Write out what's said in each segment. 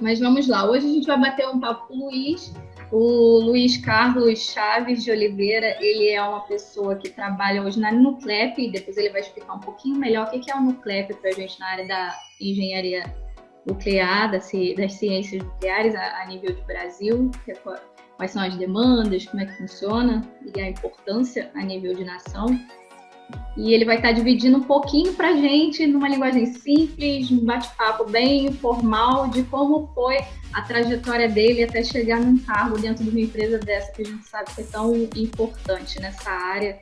Mas vamos lá, hoje a gente vai bater um papo com o Luiz Carlos Chaves de Oliveira. Ele é uma pessoa que trabalha hoje na Nuclep, e depois ele vai explicar um pouquinho melhor o que é o Nuclep para a gente na área da engenharia nuclear, das ciências nucleares a nível de Brasil, quais são as demandas, como é que funciona e a importância a nível de nação. E ele vai estar dividindo um pouquinho para a gente, numa linguagem simples, um bate-papo bem informal, de como foi a trajetória dele até chegar num cargo dentro de uma empresa dessa, que a gente sabe que é tão importante nessa área.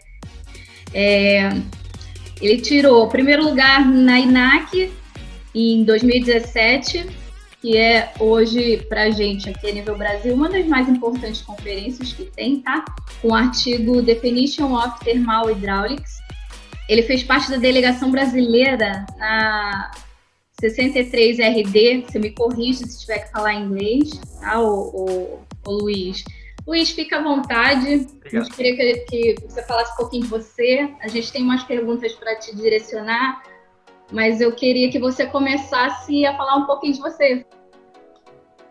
Ele tirou o primeiro lugar na INAC em 2017, que é hoje, para a gente, aqui a nível Brasil, uma das mais importantes conferências que tem, tá? Com o artigo Definition of Thermal Hydraulics. Ele fez parte da delegação brasileira na 63RD, você me corrige se tiver que falar em inglês, tá, o Luiz? Luiz, fica à vontade. Obrigado. A gente queria que você falasse um pouquinho de você. A gente tem umas perguntas para te direcionar, mas eu queria que você começasse a falar um pouquinho de você.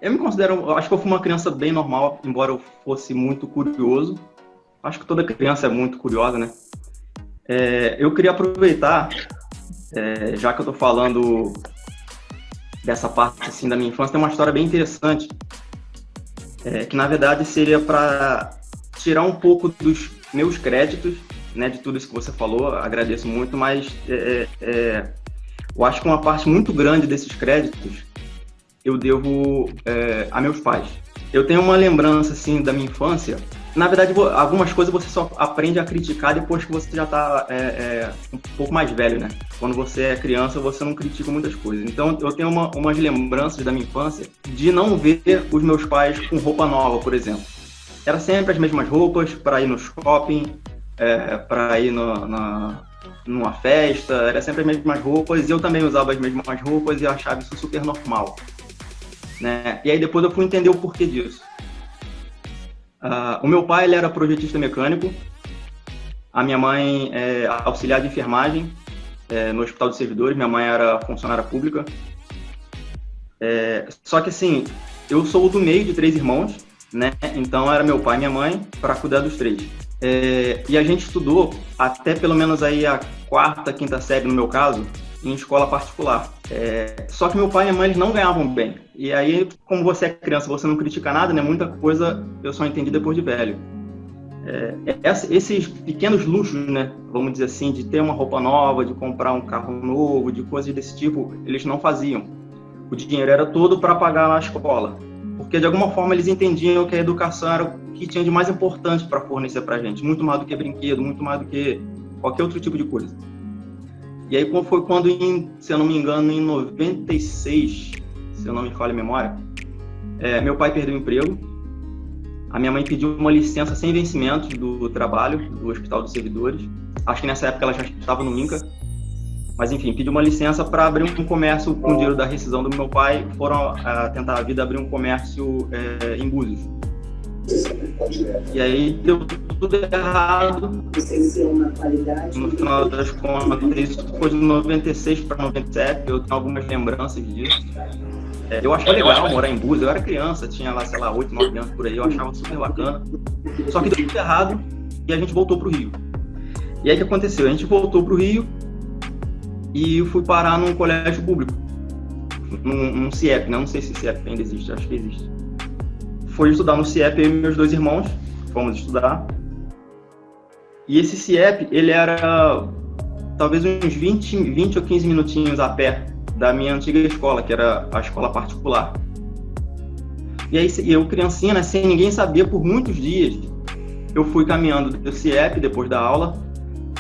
Eu me considero, acho que eu fui uma criança bem normal, embora eu fosse muito curioso. Acho que toda criança é muito curiosa, né? Eu queria aproveitar, já que eu estou falando dessa parte assim, da minha infância, tem uma história bem interessante, que na verdade seria para tirar um pouco dos meus créditos, né, de tudo isso que você falou, agradeço muito, mas eu acho que uma parte muito grande desses créditos eu devo a meus pais. Eu tenho uma lembrança assim, da minha infância. Na verdade, algumas coisas você só aprende a criticar depois que você já está um pouco mais velho, né? Quando você é criança, você não critica muitas coisas. Então, eu tenho umas lembranças da minha infância de não ver os meus pais com roupa nova, por exemplo. Era sempre as mesmas roupas para ir no shopping, para ir numa festa, era sempre as mesmas roupas, e eu também usava as mesmas roupas e achava isso super normal, né? E aí depois eu fui entender o porquê disso. O meu pai, ele era projetista mecânico, a minha mãe é auxiliar de enfermagem no Hospital dos Servidores, minha mãe era funcionária pública. Só que assim, eu sou do meio de 3 irmãos, né? Então era meu pai e minha mãe para cuidar dos 3. E a gente estudou até pelo menos aí a 4ª, 5ª série, no meu caso, em escola particular. Só que meu pai e minha mãe, eles não ganhavam bem. E aí, como você é criança, você não critica nada, né? Muita coisa eu só entendi depois de velho. Esses pequenos luxos, né? Vamos dizer assim, de ter uma roupa nova, de comprar um carro novo, de coisas desse tipo, eles não faziam. O dinheiro era todo para pagar na escola. Porque, de alguma forma, eles entendiam que a educação era o que tinha de mais importante para fornecer para a gente. Muito mais do que brinquedo, muito mais do que qualquer outro tipo de coisa. E aí foi quando, se eu não me engano, em 96, se eu não me falha a memória, meu pai perdeu o emprego, a minha mãe pediu uma licença sem vencimento do trabalho, do Hospital dos Servidores. Acho que nessa época ela já estava no INCA, mas enfim, pediu uma licença para abrir um comércio com o dinheiro da rescisão do meu pai. Foram tentar a vida abrir um comércio em Búzios. E aí deu tudo errado. No final das contas, isso foi de 96 para 97, eu tenho algumas lembranças disso. Eu achava legal morar em Búzios, eu era criança, tinha lá, sei lá, 8, 9 anos por aí, eu achava super bacana. Só que deu tudo errado e a gente voltou pro Rio. E aí o que aconteceu? A gente voltou pro Rio e eu fui parar num colégio público, num CIEP, né? Não sei se CIEP ainda existe, acho que existe. Fui estudar no CIEP, eu e meus 2 irmãos, fomos estudar. E esse CIEP, ele era talvez uns 20 ou 15 minutinhos a pé da minha antiga escola, que era a escola particular. E aí eu, criancinha, né, sem ninguém saber, por muitos dias, eu fui caminhando do CIEP depois da aula.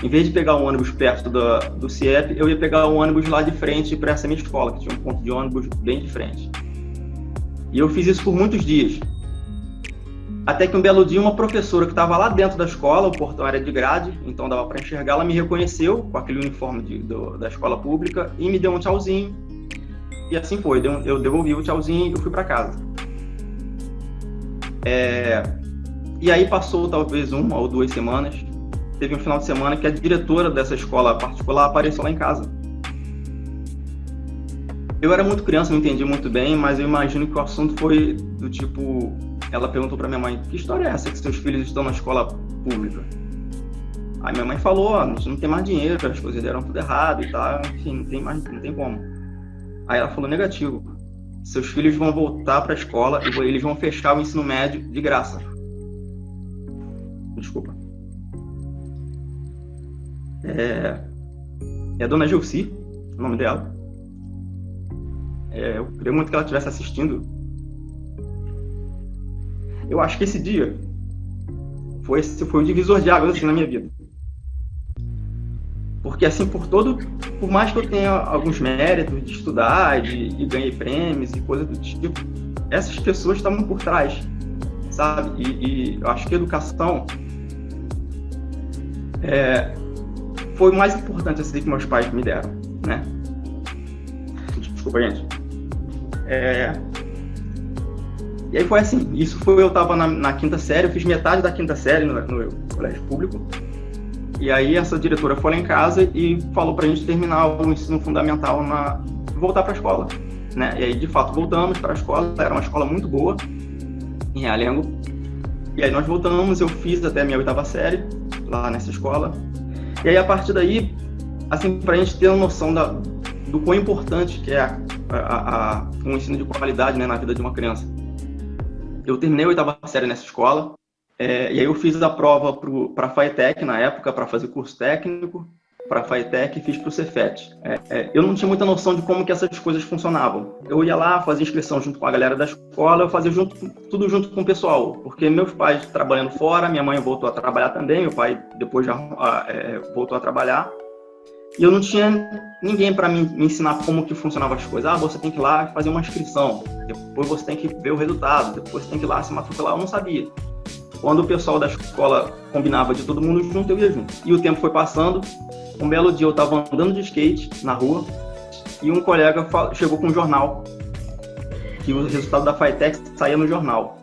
Em vez de pegar o ônibus perto do CIEP, eu ia pegar o ônibus lá de frente para essa minha escola, que tinha um ponto de ônibus bem de frente. E eu fiz isso por muitos dias. Até que um belo dia, uma professora que estava lá dentro da escola, o portão era de grade, então dava para enxergar, ela me reconheceu com aquele uniforme da escola pública e me deu um tchauzinho. E assim foi, eu devolvi o tchauzinho e eu fui para casa. E aí passou talvez 1 ou 2 semanas, teve um final de semana que a diretora dessa escola particular apareceu lá em casa. Eu era muito criança, não entendi muito bem, mas eu imagino que o assunto foi do tipo... Ela perguntou para minha mãe, que história é essa que seus filhos estão na escola pública? Aí minha mãe falou, a gente não tem mais dinheiro, as coisas deram tudo errado e tal, enfim, não tem como. Aí ela falou, negativo, seus filhos vão voltar para a escola e eles vão fechar o ensino médio de graça. Desculpa. É a dona Gilci, o nome dela. Eu queria muito que ela estivesse assistindo. Eu acho que esse dia foi o divisor de águas assim, na minha vida. Porque assim, por mais que eu tenha alguns méritos de estudar, e ganhei prêmios e coisas do tipo, essas pessoas estavam por trás, sabe? E eu acho que a educação foi o mais importante assim, que meus pais me deram, né? Desculpa, gente. E aí foi assim, eu estava na quinta série, eu fiz metade da quinta série no colégio público, e aí essa diretora foi lá em casa e falou pra gente terminar o ensino fundamental, voltar para a escola, né? E aí, de fato, voltamos para a escola, era uma escola muito boa, em Realengo, e aí nós voltamos, eu fiz até a minha 8ª série, lá nessa escola, e aí a partir daí, assim, pra gente ter uma noção do quão importante que é um ensino de qualidade, né, na vida de uma criança. Eu terminei a 8ª série nessa escola, e aí eu fiz a prova para a FATEC na época, para fazer curso técnico, para a FATEC e fiz para o Cefet. Eu não tinha muita noção de como que essas coisas funcionavam. Eu ia lá, fazia inscrição junto com a galera da escola, eu fazia tudo junto com o pessoal, porque meus pais trabalhando fora, minha mãe voltou a trabalhar também, meu pai depois já voltou a trabalhar, e eu não tinha ninguém para me ensinar como que funcionavam as coisas. Você tem que ir lá fazer uma inscrição, depois você tem que ver o resultado, depois você tem que ir lá se matricular. Eu não sabia. Quando o pessoal da escola combinava de todo mundo junto, eu ia junto. E o tempo foi passando. Um belo dia eu estava andando de skate na rua e um colega chegou com um jornal, que o resultado da FATEC saía no jornal.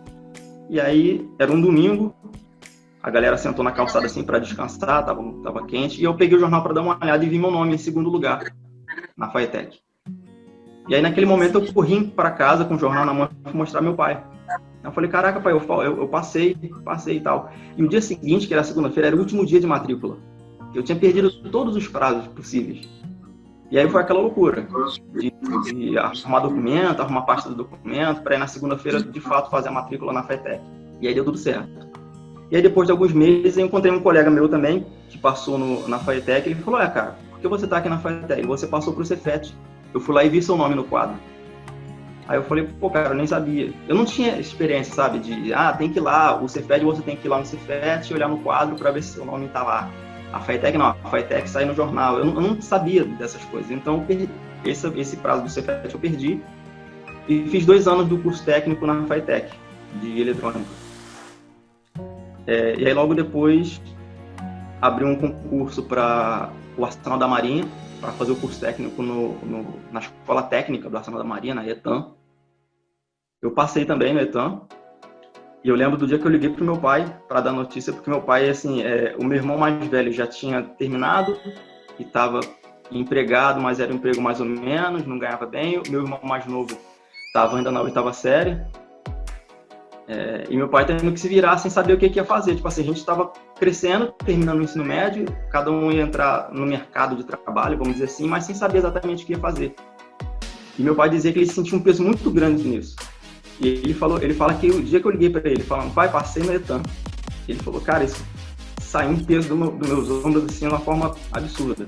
E aí, era um domingo, a galera sentou na calçada assim para descansar, tava quente, e eu peguei o jornal para dar uma olhada e vi meu nome em segundo lugar na FATEC. E aí, naquele momento, eu corri para casa com o jornal na mão para mostrar meu pai. Eu falei, caraca, pai, eu passei e tal. E o dia seguinte, que era segunda-feira, era o último dia de matrícula. Eu tinha perdido todos os prazos possíveis. E aí foi aquela loucura de arrumar pasta do documento, para ir na segunda-feira, de fato, fazer a matrícula na FATEC. E aí deu tudo certo. E aí, depois de alguns meses, eu encontrei um colega meu também, que passou na FATEC, ele falou, cara, por que você está aqui na FATEC? Você passou para o Cefet. Eu fui lá e vi seu nome no quadro. Aí eu falei, cara, eu nem sabia. Eu não tinha experiência, sabe, tem que ir lá, o Cefet, você tem que ir lá no Cefet e olhar no quadro para ver se seu nome está lá. A FATEC não, a FATEC sai no jornal. Eu não sabia dessas coisas. Então, eu perdi. Esse prazo do Cefet eu perdi. E fiz 2 anos do curso técnico na FATEC, de eletrônica. E aí, logo depois, abri um concurso para o Arsenal da Marinha, para fazer o curso técnico na Escola Técnica do Arsenal da Marinha, na ETAM. Eu passei também no ETAM. E eu lembro do dia que eu liguei pro meu pai para dar notícia, porque meu pai, assim, o meu irmão mais velho já tinha terminado e estava empregado, mas era um emprego mais ou menos, não ganhava bem. O meu irmão mais novo estava ainda na 8ª série. E meu pai tendo que se virar sem saber o que ia fazer. Tipo assim, a gente estava crescendo, terminando o ensino médio, cada um ia entrar no mercado de trabalho, vamos dizer assim, mas sem saber exatamente o que ia fazer. E meu pai dizia que ele sentia um peso muito grande nisso. E ele fala que o dia que eu liguei para ele, falando, pai, passei no ETAM. Ele falou, cara, isso saiu um peso dos meus ombros assim, de uma forma absurda.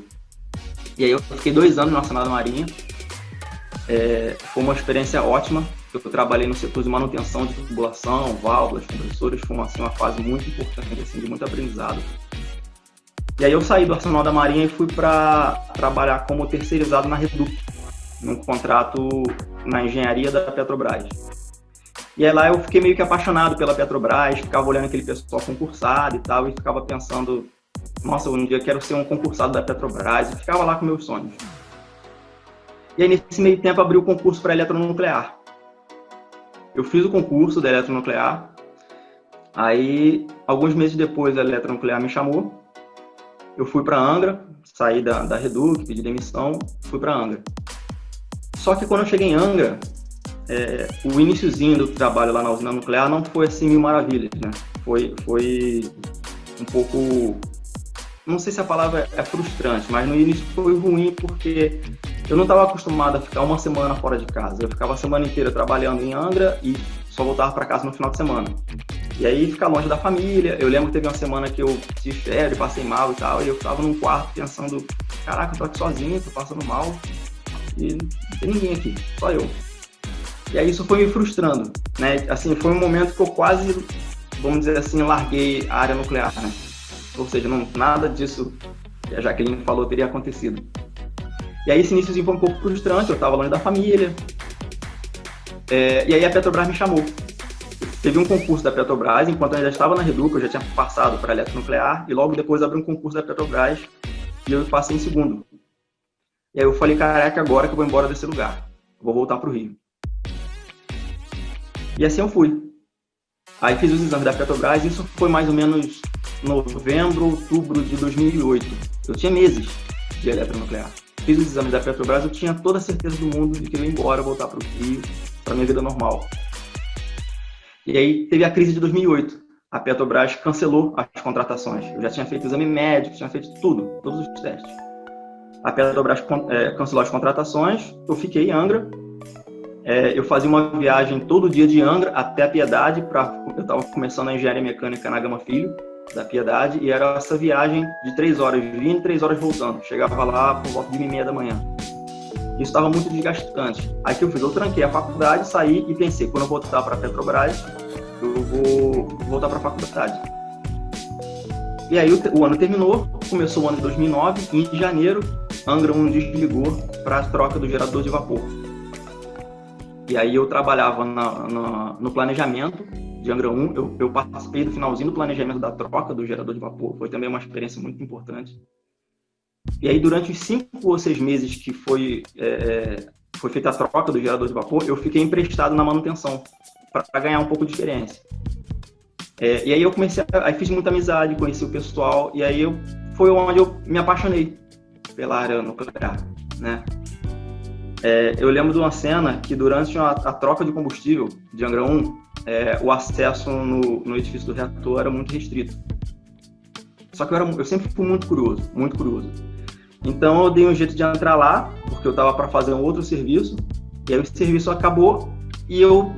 E aí eu fiquei 2 anos no Arsenal da Marinha. Foi uma experiência ótima. Eu trabalhei no setor de manutenção de tubulação, válvulas, compressores, foi uma fase muito importante, assim, de muito aprendizado. E aí eu saí do Arsenal da Marinha e fui para trabalhar como terceirizado na Reduc, num contrato na engenharia da Petrobras. E aí lá eu fiquei meio que apaixonado pela Petrobras, ficava olhando aquele pessoal concursado e tal, e ficava pensando, nossa, um dia eu quero ser um concursado da Petrobras, e ficava lá com meus sonhos. E aí nesse meio tempo abri o concurso para eletronuclear. Eu fiz o concurso da eletronuclear, aí alguns meses depois a eletronuclear me chamou, eu fui para Angra, saí da Reduc, pedi demissão, fui para Angra. Só que quando eu cheguei em Angra, o iniciozinho do trabalho lá na usina nuclear não foi assim mil maravilhas, né? Foi um pouco, não sei se a palavra é frustrante, mas no início foi ruim porque eu não estava acostumado a ficar uma semana fora de casa. Eu ficava a semana inteira trabalhando em Angra e só voltava para casa no final de semana. E aí ficar longe da família. Eu lembro que teve uma semana que eu tive febre, passei mal e tal, e eu estava num quarto pensando, caraca, eu tô aqui sozinho, tô passando mal e não tem ninguém aqui, só eu. E aí isso foi me frustrando, né? Assim, foi um momento que eu quase, vamos dizer assim, larguei a área nuclear, né? Ou seja, nada disso que a Jaqueline falou teria acontecido. E aí esse iníciozinho foi um pouco frustrante, eu estava longe da família. E aí a Petrobras me chamou. Teve um concurso da Petrobras, enquanto eu ainda estava na Reduc, eu já tinha passado para a eletronuclear, e logo depois abriu um concurso da Petrobras, e eu passei em segundo. E aí eu falei, caraca, agora que eu vou embora desse lugar, vou voltar para o Rio. E assim eu fui. Aí fiz os exames da Petrobras, isso foi mais ou menos novembro, outubro de 2008. Eu tinha meses de eletronuclear. Fiz os exames da Petrobras, eu tinha toda a certeza do mundo de que eu ia embora, voltar para o Rio, para minha vida normal. E aí teve a crise de 2008. A Petrobras cancelou as contratações. Eu já tinha feito exame médico, tinha feito tudo, todos os testes. A Petrobras cancelou as contratações, eu fiquei em Angra. Eu fazia uma viagem todo dia de Angra até a Piedade, eu estava começando a engenharia mecânica na Gama Filho, da Piedade, e era essa viagem de 3 horas vindo e 3 horas voltando. Chegava lá por volta de 1h30 da manhã. Isso estava muito desgastante. Aí que eu fiz, eu tranquei a faculdade, saí e pensei, quando eu voltar para a Petrobras, eu vou voltar para a faculdade. E aí o ano terminou, começou o ano de 2009, e em janeiro, Angra 1 desligou para a troca do gerador de vapor. E aí eu trabalhava no planejamento de Angra 1, eu participei do finalzinho do planejamento da troca do gerador de vapor, foi também uma experiência muito importante. E aí durante os 5 ou 6 meses que foi feita a troca do gerador de vapor, eu fiquei emprestado na manutenção, para ganhar um pouco de experiência. E aí eu aí fiz muita amizade, conheci o pessoal, e aí foi onde eu me apaixonei pela área nuclear, né? Eu lembro de uma cena que durante a troca de combustível de Angra 1, o acesso no edifício do reator era muito restrito. Só que eu sempre fui muito curioso, muito curioso. Então eu dei um jeito de entrar lá, porque eu estava para fazer um outro serviço, e aí o serviço acabou, e eu,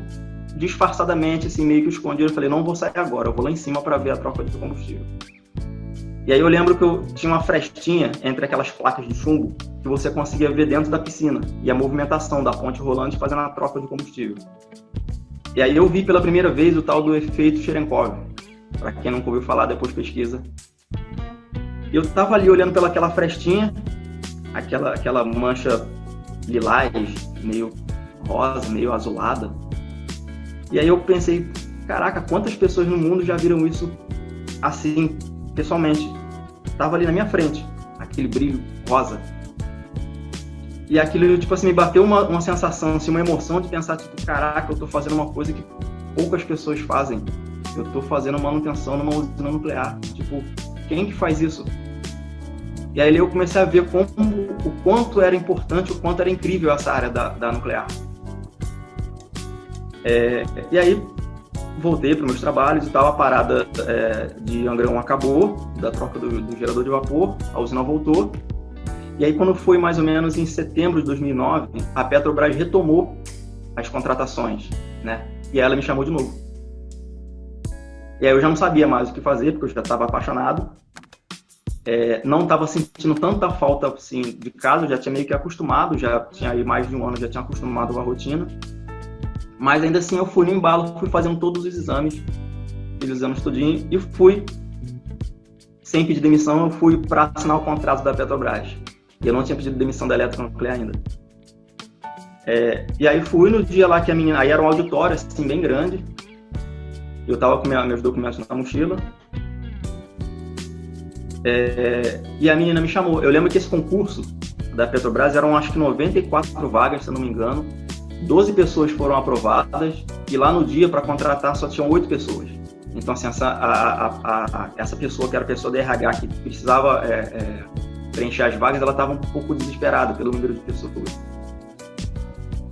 disfarçadamente, assim, meio que escondido, eu falei, não vou sair agora, eu vou lá em cima para ver a troca de combustível. E aí eu lembro que eu tinha uma frestinha entre aquelas placas de chumbo que você conseguia ver dentro da piscina e a movimentação da ponte rolante fazendo a troca de combustível. E aí eu vi pela primeira vez o tal do efeito Cherenkov. Para quem nunca ouviu falar, depois pesquisa. Eu estava ali olhando pelaquela frestinha, aquela mancha lilás, meio rosa, meio azulada. E aí eu pensei, caraca, quantas pessoas no mundo já viram isso assim, pessoalmente? Tava ali na minha frente, aquele brilho rosa. E aquilo, tipo assim, me bateu uma sensação, assim, uma emoção de pensar, tipo, caraca, eu tô fazendo uma coisa que poucas pessoas fazem. Eu tô fazendo manutenção numa usina nuclear. Tipo, quem que faz isso? E aí eu comecei a ver o quanto era importante, o quanto era incrível essa área da nuclear. E aí voltei para os meus trabalhos e tal, a parada de Angra 1 acabou, da troca do gerador de vapor, a usina voltou. E aí quando foi mais ou menos em setembro de 2009, a Petrobras retomou as contratações, né? E ela me chamou de novo. E aí eu já não sabia mais o que fazer, porque eu já estava apaixonado. Não estava sentindo tanta falta assim, de casa, eu já tinha meio que acostumado, já tinha aí mais de um ano, já tinha acostumado com a rotina. Mas ainda assim eu fui no embalo, fui fazendo todos os exames, fiz os exames todinho e fui, sem pedir demissão, eu fui para assinar o contrato da Petrobras. Eu não tinha pedido demissão da eletronuclear ainda. E aí fui no dia lá que a menina, aí era um auditório assim bem grande, eu tava com meus documentos na mochila, e a menina me chamou. Eu lembro que esse concurso da Petrobras eram acho que 94 vagas, se eu não me engano, 12 pessoas foram aprovadas e lá no dia para contratar só tinham 8 pessoas. Então assim, essa pessoa que era a pessoa da RH que precisava preencher as vagas, ela estava um pouco desesperada pelo número de pessoas.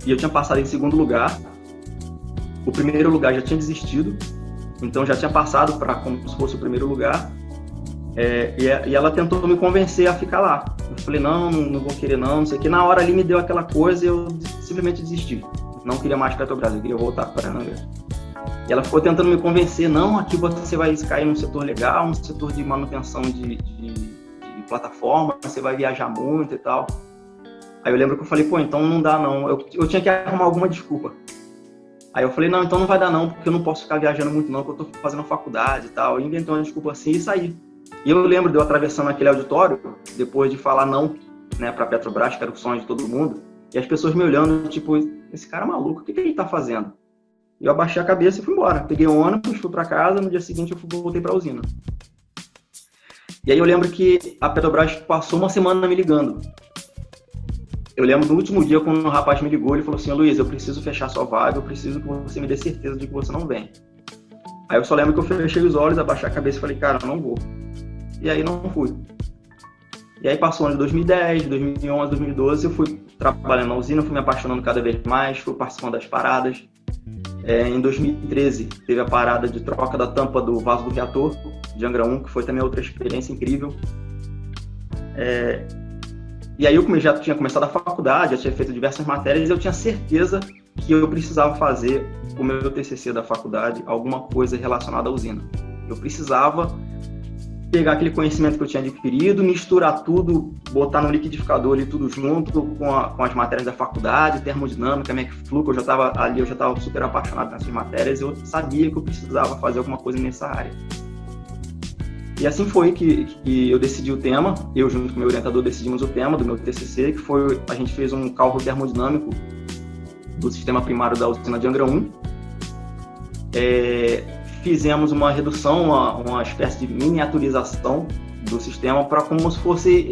e eu tinha passado em segundo lugar. O primeiro lugar já tinha desistido, então já tinha passado para como se fosse o primeiro lugar. E ela tentou me convencer a ficar lá. Eu falei, não vou querer não sei o que. Na hora ali me deu aquela coisa e eu simplesmente desisti. Não queria mais Petrobras, eu queria voltar para Angra. E ela ficou tentando me convencer, não, aqui você vai cair num setor legal, um setor de manutenção de plataforma, você vai viajar muito e tal. Aí eu lembro que eu falei, pô, então não dá não. Eu tinha que arrumar alguma desculpa. Aí eu falei, não, então não vai dar não, porque eu não posso ficar viajando muito não, porque eu tô fazendo faculdade e tal. Eu inventei uma desculpa assim e saí. E eu lembro de eu atravessando aquele auditório, depois de falar não, né, pra Petrobras, que era o sonho de todo mundo, e as pessoas me olhando, tipo, esse cara é maluco, o que ele tá fazendo? E eu abaixei a cabeça e fui embora. Peguei um ônibus, fui pra casa, no dia seguinte eu voltei pra usina. E aí eu lembro que a Petrobras passou uma semana me ligando. Eu lembro do último dia, quando o rapaz me ligou, ele falou assim, Luiz, eu preciso fechar sua vaga, eu preciso que você me dê certeza de que você não vem. Aí eu só lembro que eu fechei os olhos, abaixei a cabeça e falei, cara, eu não vou. E aí não fui. E aí passou o ano de 2010, 2011, 2012, eu fui trabalhando na usina, fui me apaixonando cada vez mais, fui participando das paradas. Em 2013, teve a parada de troca da tampa do vaso do reator de Angra 1, que foi também outra experiência incrível. E aí eu já tinha começado a faculdade, já tinha feito diversas matérias, e eu tinha certeza que eu precisava fazer o meu TCC da faculdade, alguma coisa relacionada à usina. Eu precisava pegar aquele conhecimento que eu tinha adquirido, misturar tudo, botar no liquidificador ali tudo junto com as matérias da faculdade, termodinâmica, McFlu, que eu já estava super apaixonado nessas matérias, eu sabia que eu precisava fazer alguma coisa nessa área. E assim foi que eu decidi o tema, eu junto com o meu orientador decidimos o tema do meu TCC, que foi, a gente fez um cálculo termodinâmico do sistema primário da usina de Angra 1. Fizemos uma redução, uma espécie de miniaturização do sistema para como se fosse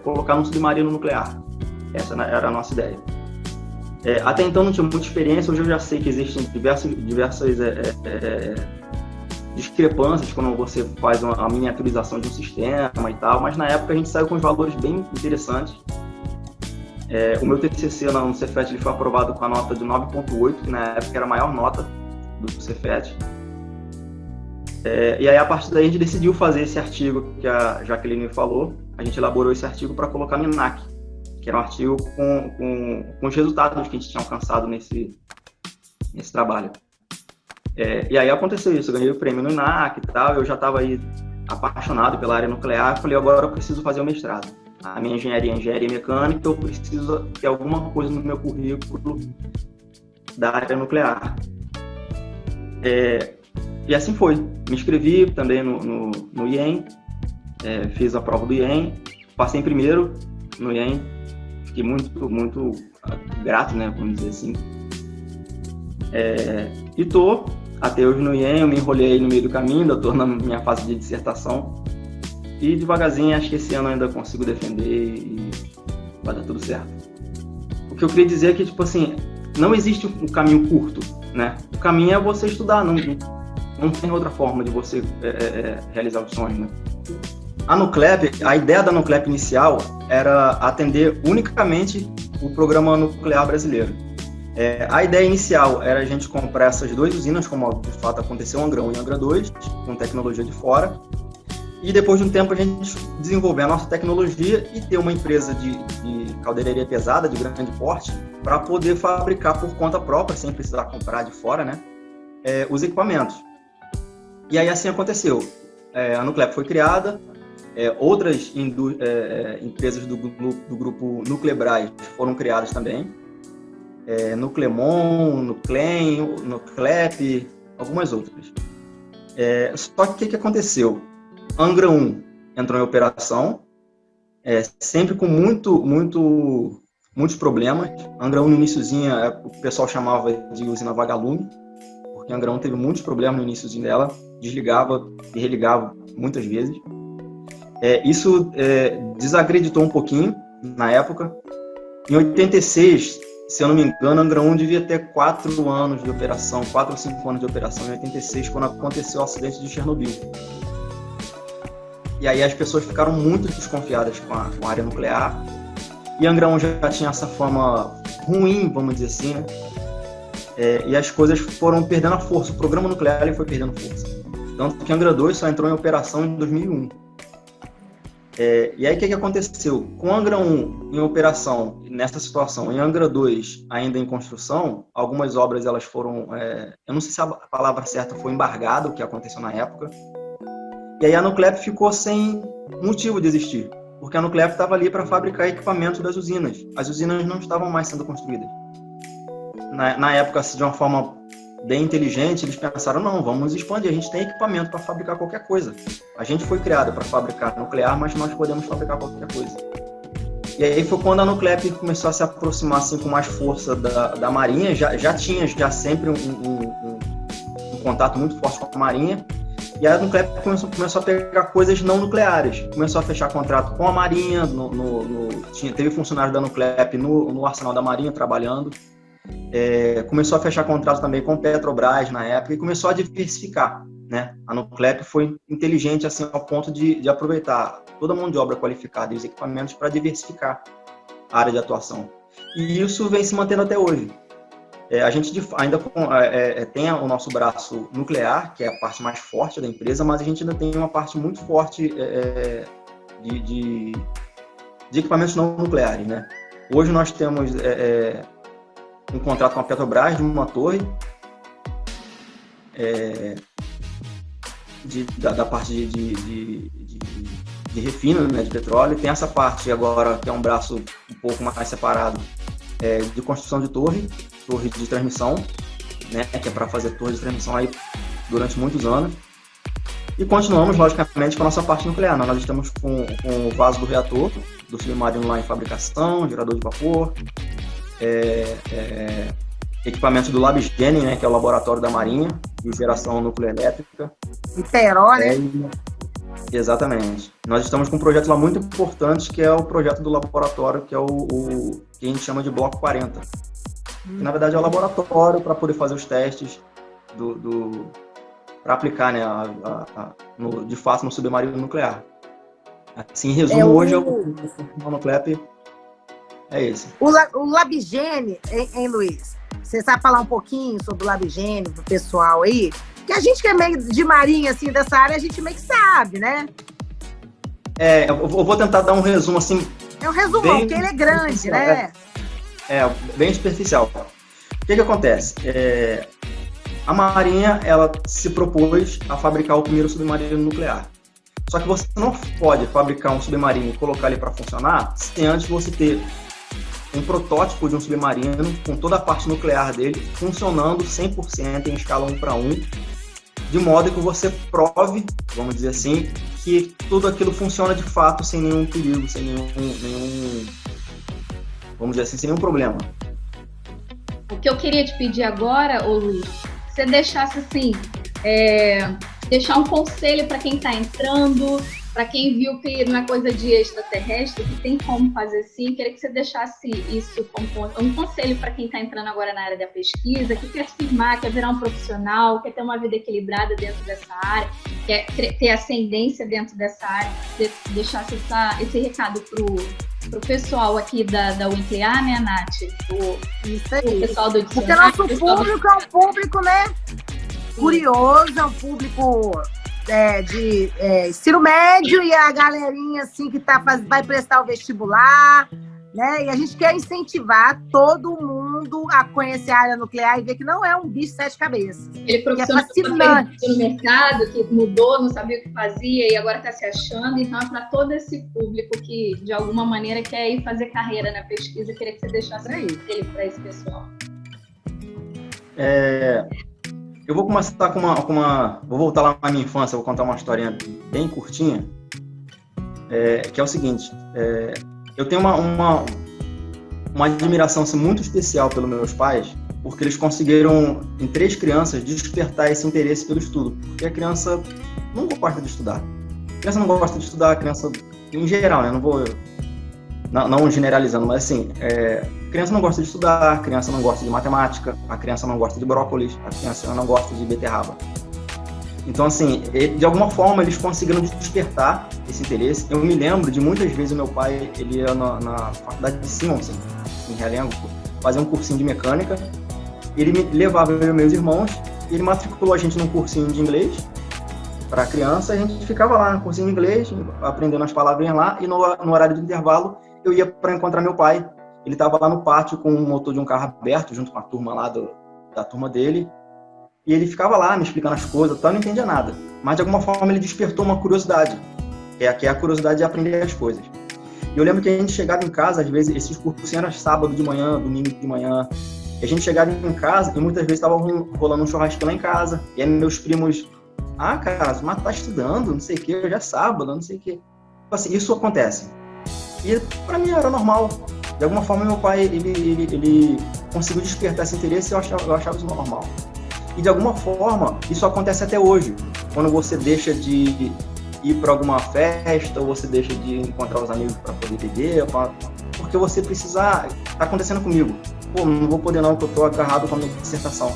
colocar um submarino nuclear. Essa era a nossa ideia. Até então não tinha muita experiência, hoje eu já sei que existem diversas discrepâncias quando você faz a miniaturização de um sistema e tal, mas na época a gente saiu com os valores bem interessantes. O meu TCC no Cefet ele foi aprovado com a nota de 9.8, que na época era a maior nota do Cefet. E aí, a partir daí, a gente decidiu fazer esse artigo que a Jaqueline me falou. A gente elaborou esse artigo para colocar no INAC, que era um artigo com os resultados que a gente tinha alcançado nesse trabalho. E aí aconteceu isso, eu ganhei o prêmio no INAC e tal, eu já estava aí apaixonado pela área nuclear, falei, agora eu preciso fazer o mestrado. A minha engenharia é engenharia mecânica, eu preciso ter alguma coisa no meu currículo da área nuclear. E assim foi. Me inscrevi também no IEM, fiz a prova do IEM, passei em primeiro no IEM, fiquei muito, muito grato, né, vamos dizer assim. E tô até hoje no IEM, eu me enrolei no meio do caminho, ainda tô na minha fase de dissertação. E devagarzinho, acho que esse ano eu ainda consigo defender e vai dar tudo certo. O que eu queria dizer é que, tipo assim, não existe um caminho curto, né? O caminho é você estudar, não tem outra forma de você realizar os sonhos, né? A ideia da Nuclep inicial era atender unicamente o programa nuclear brasileiro. A ideia inicial era a gente comprar essas duas usinas, como de fato aconteceu em Angra 1 e Angra 2, com tecnologia de fora, e depois de um tempo a gente desenvolver a nossa tecnologia e ter uma empresa de caldeiraria pesada, de grande porte, para poder fabricar por conta própria, sem precisar comprar de fora, né, os equipamentos. E aí assim aconteceu. A Nuclep foi criada, outras empresas do grupo Nuclebras foram criadas também, Nuclemon, Nuclem, Nuclep, algumas outras. Só que o que aconteceu? Angra 1 entrou em operação, sempre com muitos problemas. Angra 1 no iniciozinho, o pessoal chamava de usina vagalume, porque Angra 1 teve muitos problemas no iniciozinho dela, desligava e religava muitas vezes. Isso desacreditou um pouquinho na época. Em 86, se eu não me engano, Angra 1 devia ter 4 anos de operação, 4 ou 5 anos de operação, em 86, quando aconteceu o acidente de Chernobyl. E aí as pessoas ficaram muito desconfiadas com a área nuclear. E Angra 1 já tinha essa fama ruim, vamos dizer assim, né? E as coisas foram perdendo a força. O programa nuclear ele foi perdendo força. Tanto que Angra 2 só entrou em operação em 2001. E aí o que aconteceu? Com Angra 1 em operação, nessa situação, e Angra 2 ainda em construção, algumas obras elas foram, eu não sei se a palavra certa foi embargada, o que aconteceu na época, e aí a Nuclep ficou sem motivo de existir, porque a Nuclep estava ali para fabricar equipamentos das usinas. As usinas não estavam mais sendo construídas. Na época, assim, de uma forma bem inteligente, eles pensaram, não, vamos expandir, a gente tem equipamento para fabricar qualquer coisa. A gente foi criado para fabricar nuclear, mas nós podemos fabricar qualquer coisa. E aí foi quando a Nuclep começou a se aproximar assim, com mais força da Marinha, já tinha sempre um contato muito forte com a Marinha, e a Nuclep começou a pegar coisas não nucleares, começou a fechar contrato com a Marinha, teve funcionários da Nuclep no arsenal da Marinha trabalhando, começou a fechar contrato também com Petrobras na época e começou a diversificar, né? A Nuclep foi inteligente assim, ao ponto de aproveitar toda a mão de obra qualificada e os equipamentos para diversificar a área de atuação. E isso vem se mantendo até hoje. A gente ainda tem o nosso braço nuclear, que é a parte mais forte da empresa, mas a gente ainda tem uma parte muito forte de equipamentos não nucleares, né? Hoje nós temos um contrato com a Petrobras de uma torre da parte de refino, né, de petróleo. Tem essa parte agora que é um braço um pouco mais separado de construção de torre de transmissão, né, que é para fazer torre de transmissão aí durante muitos anos. E continuamos, logicamente, com a nossa parte nuclear. Nós estamos com o vaso do reator, do submarino lá em fabricação, gerador de vapor, equipamentos do LabGen, né, que é o laboratório da Marinha, de geração nucleoelétrica. Interó, né? Exatamente. Nós estamos com um projeto lá muito importante, que é o projeto do laboratório, que é o que a gente chama de Bloco 40. Que, na verdade, é o laboratório para poder fazer os testes para aplicar, né, de fato no submarino nuclear. Assim, em resumo, hoje o Nuclep é esse. O LabGen, hein, Luiz? Você sabe falar um pouquinho sobre o LabGen pro pessoal aí? Que a gente que é meio de marinha, assim, dessa área, a gente meio que sabe, né? Eu vou tentar dar um resumo, assim... É um resumão, porque ele é grande, né? Bem superficial. O que acontece? A Marinha, ela se propôs a fabricar o primeiro submarino nuclear. Só que você não pode fabricar um submarino e colocar ele para funcionar sem antes você ter um protótipo de um submarino com toda a parte nuclear dele funcionando 100% em escala 1:1, de modo que você prove, vamos dizer assim, que tudo aquilo funciona de fato sem nenhum perigo, sem nenhum vamos dizer assim, sem nenhum problema. O que eu queria te pedir agora, Luiz, você deixasse assim, deixar um conselho para quem está entrando, para quem viu que não é coisa de extraterrestre, que tem como fazer sim. Queria que você deixasse isso como um conselho para quem está entrando agora na área da pesquisa, que quer se firmar, quer virar um profissional, quer ter uma vida equilibrada dentro dessa área, quer ter ascendência dentro dessa área. Deixasse esse recado pro pessoal aqui da UNCLEAR, né, Nath? Isso aí. O pessoal do Porque nosso público é um público, né, curioso, é um público de ensino médio, e a galerinha assim que vai prestar o vestibular, né? E a gente quer incentivar todo mundo a conhecer a área nuclear e ver que não é um bicho de 7 cabeças. Ele profissional que é fascinante no mercado, que mudou, não sabia o que fazia e agora está se achando. Então é para todo esse público que de alguma maneira quer ir fazer carreira na pesquisa. Queria que você deixasse ele para esse pessoal. Eu vou começar com uma... Vou voltar lá na minha infância, vou contar uma historinha bem curtinha, que é o seguinte, eu tenho uma admiração assim, muito especial pelos meus pais, porque eles conseguiram, em 3 crianças, despertar esse interesse pelo estudo, porque a criança não gosta de estudar. A criança não gosta de estudar, a criança, em geral, né? Não generalizando, mas assim, a criança não gosta de estudar, a criança não gosta de matemática, a criança não gosta de brócolis, a criança não gosta de beterraba. Então, assim, de alguma forma eles conseguiram despertar esse interesse. Eu me lembro de muitas vezes o meu pai, ele ia na faculdade de Simonsen, em Realengo, fazer um cursinho de mecânica. Ele me levava eu e meus irmãos, ele matriculou a gente num cursinho de inglês para criança, a gente ficava lá no cursinho de inglês, aprendendo as palavrinhas lá, e no horário de intervalo eu ia para encontrar meu pai. Ele estava lá no pátio com o motor de um carro aberto, junto com a turma lá da turma dele, e ele ficava lá me explicando as coisas, eu não entendia nada, mas de alguma forma ele despertou uma curiosidade, que é a curiosidade de aprender as coisas. E eu lembro que a gente chegava em casa, às vezes, esses cursos eram sábado de manhã, domingo de manhã, e a gente chegava em casa e muitas vezes estava rolando um churrasco lá em casa, e aí meus primos, cara, mas tá estudando, não sei o que, hoje é sábado, não sei o que. Assim, isso acontece. E para mim era normal. De alguma forma meu pai, ele conseguiu despertar esse interesse e eu achava isso normal. E de alguma forma, isso acontece até hoje. Quando você deixa de ir para alguma festa, ou você deixa de encontrar os amigos para poder beber, porque você precisa... Tá acontecendo comigo. Pô, não vou poder não, porque eu tô agarrado com a minha dissertação.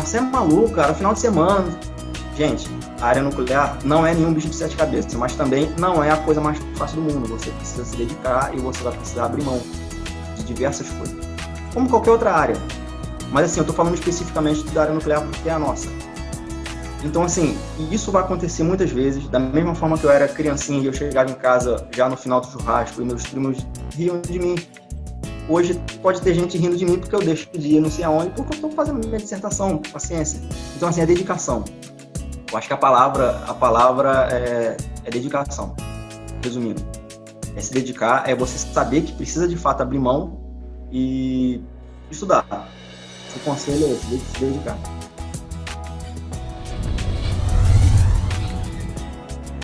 Você é maluco, cara, final de semana. Gente, a área nuclear não é nenhum bicho de 7 cabeças, mas também não é a coisa mais fácil do mundo. Você precisa se dedicar e você vai precisar abrir mão de diversas coisas. Como qualquer outra área. Mas assim, eu tô falando especificamente da área nuclear porque é a nossa. Então assim, isso vai acontecer muitas vezes, da mesma forma que eu era criancinha e eu chegava em casa já no final do churrasco e meus primos riam de mim. Hoje pode ter gente rindo de mim porque eu deixo de ir não sei aonde, porque eu tô fazendo minha dissertação, paciência. Então assim, é dedicação. Eu acho que a palavra é dedicação, resumindo. É se dedicar, é você saber que precisa de fato abrir mão e estudar. O conselho é esse, se dedicar.